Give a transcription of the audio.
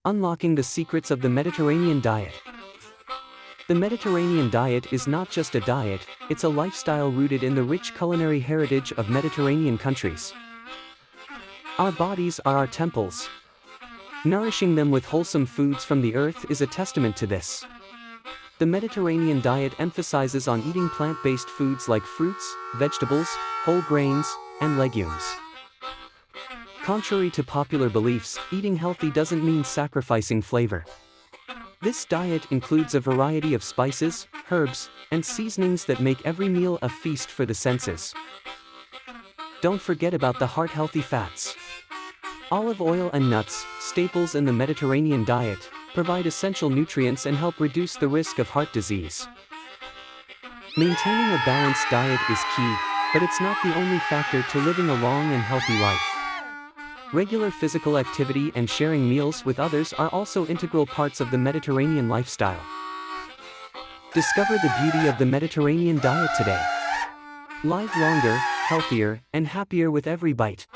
Unlocking the secrets of the Mediterranean diet. The Mediterranean diet is not just a diet, it's a lifestyle rooted in the rich culinary heritage of Mediterranean countries. Our bodies are our temples. Nourishing them with wholesome foods from the earth is a testament to this. The Mediterranean diet emphasizes on eating plant-based foods like fruits, vegetables, whole grains, and legumes. Contrary to popular beliefs, eating healthy doesn't mean sacrificing flavor. This diet includes a variety of spices, herbs, and seasonings that make every meal a feast for the senses. Don't forget about the heart-healthy fats. Olive oil and nuts, staples in the Mediterranean diet, provide essential nutrients and help reduce the risk of heart disease. Maintaining a balanced diet is key, but it's not the only factor to living a long and healthy life. Regular physical activity and sharing meals with others are also integral parts of the Mediterranean lifestyle. Discover the beauty of the Mediterranean diet today. Live longer, healthier, and happier with every bite.